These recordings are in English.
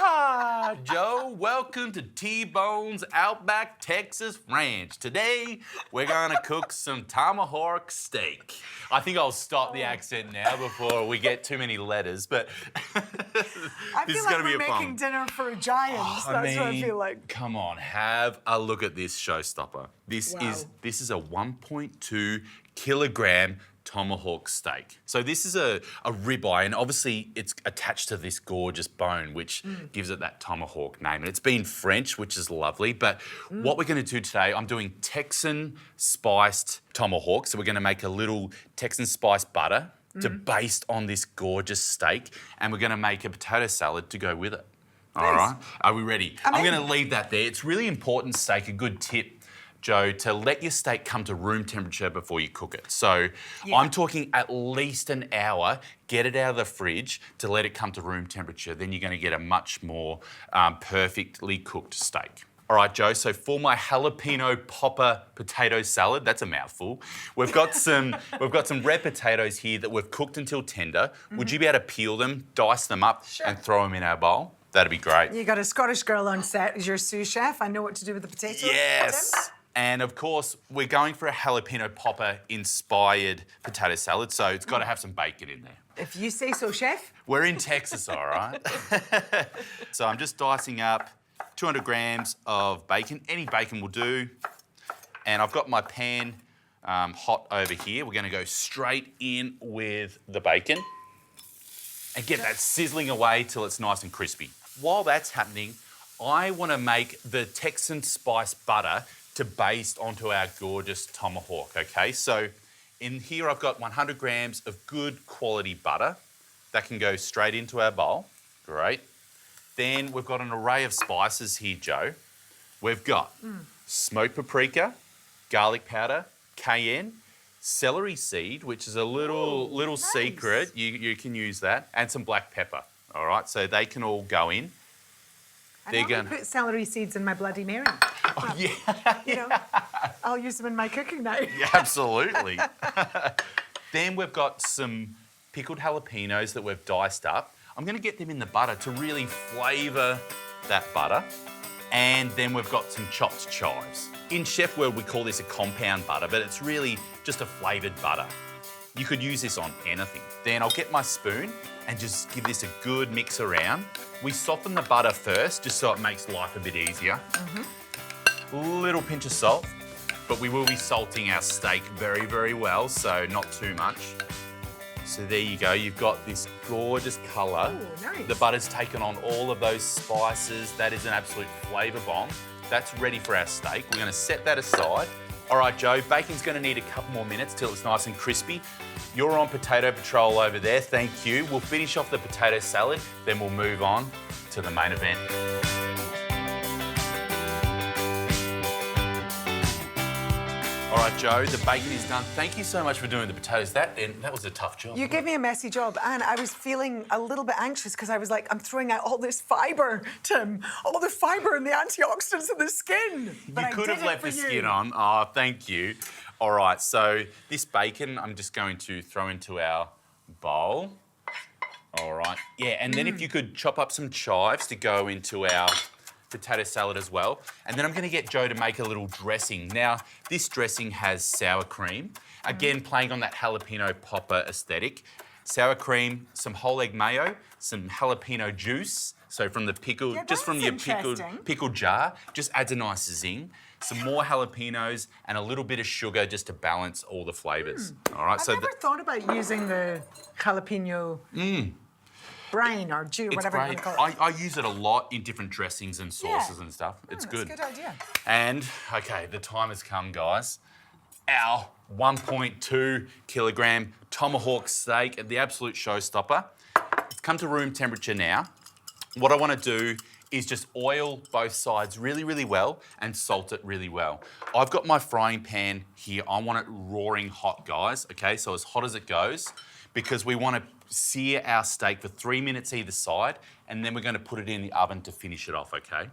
Aloha, Joe. Welcome to T-Bone's Outback Texas Ranch. Today, we're gonna cook some tomahawk steak. I think I'll stop the accent now before we get too many letters, but this is gonna be a fun. Making dinner for giants. That's what I feel like. Come on, have a look at this showstopper. This is a 1.2 kilogram tomahawk steak. So this is a ribeye, and obviously it's attached to this gorgeous bone, which gives it that tomahawk name. And it's been French, which is lovely. But what we're going to do today, I'm doing Texan spiced tomahawk. So we're going to make a little Texan spiced butter to baste on this gorgeous steak, and we're going to make a potato salad to go with it. All right? Are we ready? I'm going to leave that there. It's really important steak, a good tip, Joe, to let your steak come to room temperature before you cook it. So I'm talking at least an hour. Get it out of the fridge to let it come to room temperature. Then you're going to get a much more perfectly cooked steak. All right, Joe, so for my Jalapeno Popper Potato Salad, that's a mouthful, we've got some red potatoes here that we've cooked until tender. Would you be able to peel them, dice them up, and throw them in our bowl? That'd be great. You got a Scottish girl on set as your sous chef. I know what to do with the potatoes. Yes. And of course, we're going for a jalapeno popper inspired potato salad, so it's got to have some bacon in there. If you say so, chef. We're in Texas, all right? So I'm just dicing up 200 grams of bacon. Any bacon will do. And I've got my pan hot over here. We're going to go straight in with the bacon and get that sizzling away till it's nice and crispy. While that's happening, I want to make the Texan spiced butter to baste onto our gorgeous tomahawk, okay? So in here I've got 100 grams of good quality butter. That can go straight into our bowl. Great. Then we've got an array of spices here, Joe. We've got smoked paprika, garlic powder, cayenne, celery seed, which is a little secret. You can use that, and some black pepper, all right? So they can all go in. I'm going to put celery seeds in my Bloody Mary. Oh, yeah. You know, I'll use them in my cooking now. Yeah, absolutely. Then we've got some pickled jalapenos that we've diced up. I'm going to get them in the butter to really flavour that butter. And then we've got some chopped chives. In chef world, we call this a compound butter, but it's really just a flavoured butter. You could use this on anything. Then I'll get my spoon and just give this a good mix around. We soften the butter first, just so it makes life a bit easier. A little pinch of salt, but we will be salting our steak very, very well, so not too much. So there you go, you've got this gorgeous colour. Ooh, nice. The butter's taken on all of those spices. That is an absolute flavour bomb. That's ready for our steak. We're going to set that aside. All right, Joe, bacon's going to need a couple more minutes till it's nice and crispy. You're on potato patrol over there, thank you. We'll finish off the potato salad, then we'll move on to the main event. All right, Joe, the bacon is done. Thank you so much for doing the potatoes. That was a tough job. You gave me a messy job, and I was feeling a little bit anxious because I was like, I'm throwing out all this fibre, Tim. All the fibre and the antioxidants in the skin. But you could have left the skin on. Oh, thank you. All right, so this bacon I'm just going to throw into our bowl. All right. Yeah, and then if you could chop up some chives to go into our potato salad as well. And then I'm going to get Joe to make a little dressing. Now, this dressing has sour cream. Again, playing on that jalapeno popper aesthetic. Sour cream, some whole egg mayo, some jalapeno juice. So from the pickle, just from your pickled jar, just adds a nice zing. Some more jalapenos and a little bit of sugar just to balance all the flavours. All right. I've never thought about using the jalapeno brine or juice, whatever you want to call it. I use it a lot in different dressings and sauces and stuff. It's good. That's a good idea. And, okay, the time has come, guys. Our 1.2 kilogram tomahawk steak, the absolute showstopper. It's come to room temperature now. What I want to do is just oil both sides really, really well and salt it really well. I've got my frying pan here. I want it roaring hot, guys, okay? So as hot as it goes, because we want to sear our steak for 3 minutes either side, and then we're going to put it in the oven to finish it off, okay?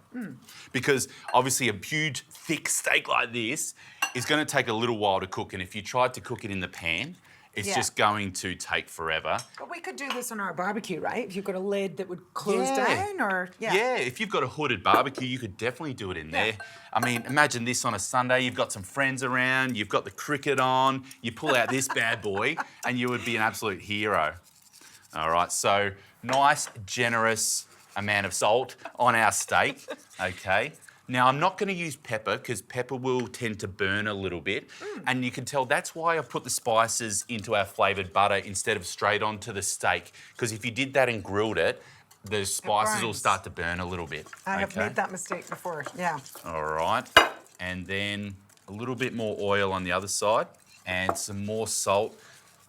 Because obviously a huge, thick steak like this is going to take a little while to cook, and if you tried to cook it in the pan, it's Yeah. just going to take forever. But we could do this on our barbecue, right? If you've got a lid that would close Yeah. down, or Yeah, if you've got a hooded barbecue, you could definitely do it in there. I mean, imagine this on a Sunday, you've got some friends around, you've got the cricket on, you pull out this bad boy, and you would be an absolute hero. All right, so nice, generous amount of salt on our steak, okay? Now, I'm not going to use pepper because pepper will tend to burn a little bit. And you can tell that's why I've put the spices into our flavoured butter instead of straight onto the steak. Because if you did that and grilled it, the spices will burns. start to burn a little bit. I have made that mistake before, yeah. All right. And then a little bit more oil on the other side and some more salt.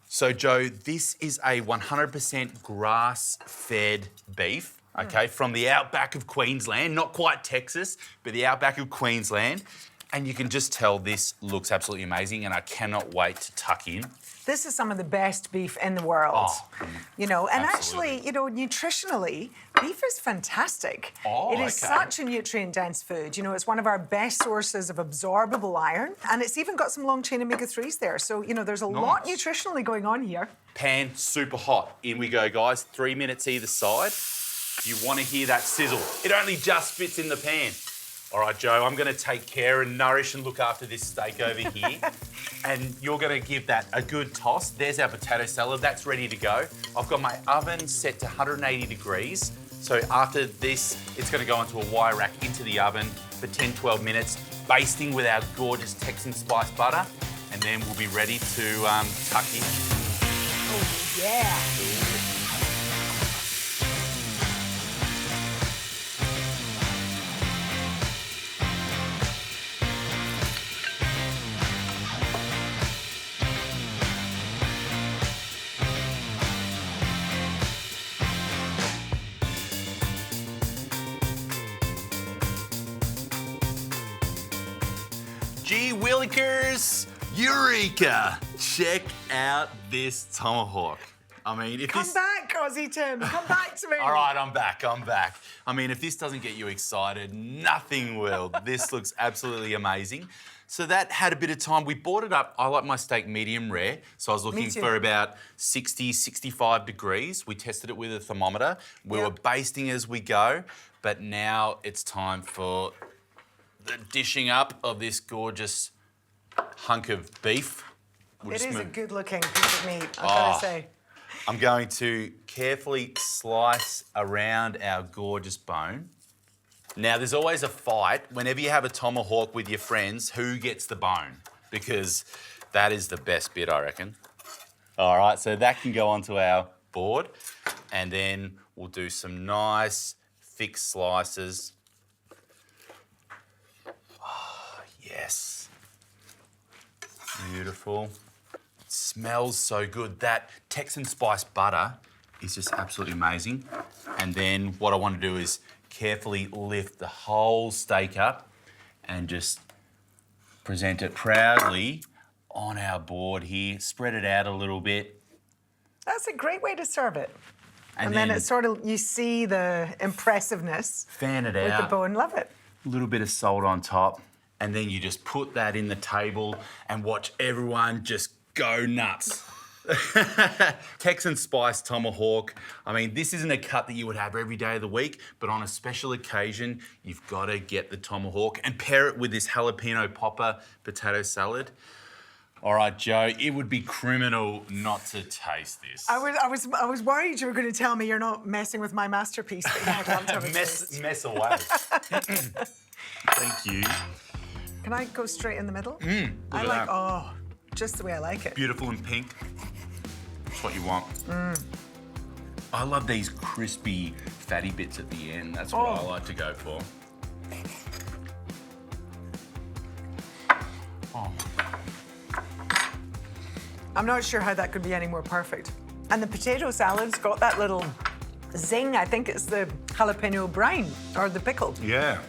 So, Joe, this is a 100% grass-fed beef. Okay, from the outback of Queensland, not quite Texas, but the outback of Queensland. And you can just tell this looks absolutely amazing, and I cannot wait to tuck in. This is some of the best beef in the world. Oh, you know, and absolutely. actually, you know, nutritionally, beef is fantastic. Oh, it is okay. such a nutrient-dense food. You know, it's one of our best sources of absorbable iron, and it's even got some long-chain omega-3s there. So, you know, there's a lot nutritionally going on here. Pan super hot. In we go, guys. 3 minutes either side. You want to hear that sizzle. It only just fits in the pan. All right, Joe, I'm going to take care and nourish and look after this steak over here. And you're going to give that a good toss. There's our potato salad. That's ready to go. I've got my oven set to 180 degrees. So after this, it's going to go into a wire rack into the oven for 10, 12 minutes, basting with our gorgeous Texan spiced butter. And then we'll be ready to tuck in. Oh, yeah. Gee willikers, eureka! Check out this tomahawk. I mean, if Come this... back, Aussie Tim. Come back to me. All right, I'm back. I mean, if this doesn't get you excited, nothing will. This looks absolutely amazing. So that had a bit of time. We bought it up. I like my steak medium rare. So I was looking for about 60, 65 degrees. We tested it with a thermometer. We were basting as we go. But now it's time for the dishing up of this gorgeous hunk of beef. It is a good-looking piece of meat, I've got to say. I'm going to carefully slice around our gorgeous bone. Now, there's always a fight whenever you have a tomahawk with your friends, who gets the bone? Because that is the best bit, I reckon. All right, so that can go onto our board, and then we'll do some nice, thick slices. Oh, yes. Beautiful. It smells so good. That Texan spiced butter is just absolutely amazing. And then what I want to do is carefully lift the whole steak up and just present it proudly on our board here. Spread it out a little bit. That's a great way to serve it. And then it's sort of, you see the impressiveness fan it with out. the bone. Love it. A little bit of salt on top. And then you just put that in the table and watch everyone just go nuts. Texan Spiced Tomahawk. I mean, this isn't a cut that you would have every day of the week, but on a special occasion, you've got to get the tomahawk and pair it with this Jalapeno Popper Potato Salad. All right, Joe, it would be criminal not to taste this. I was worried you were going to tell me you're not messing with my masterpiece. But yeah, I'd love to have a taste. Mess away. Thank you. Can I go straight in the middle? Look at that. Oh, just the way I like it. Beautiful and pink. That's what you want. I love these crispy, fatty bits at the end. That's what I like to go for. Oh. I'm not sure how that could be any more perfect. And the potato salad's got that little zing. I think it's the jalapeno brine or the pickle. Yeah.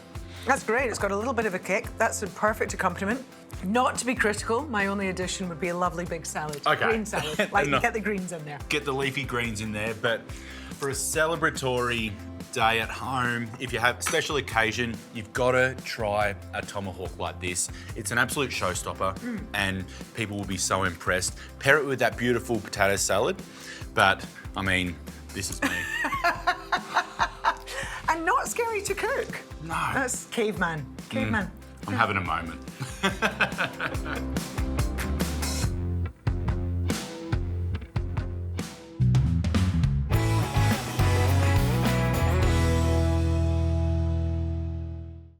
That's great. It's got a little bit of a kick. That's a perfect accompaniment. Not to be critical, my only addition would be a lovely big salad. Okay. Green salad. Like, you get the greens in there. Get the leafy greens in there, but for a celebratory day at home, if you have a special occasion, you've got to try a tomahawk like this. It's an absolute showstopper and people will be so impressed. Pair it with that beautiful potato salad, but I mean, this is me. And not scary to cook. No. That's caveman. Caveman. I'm having a moment.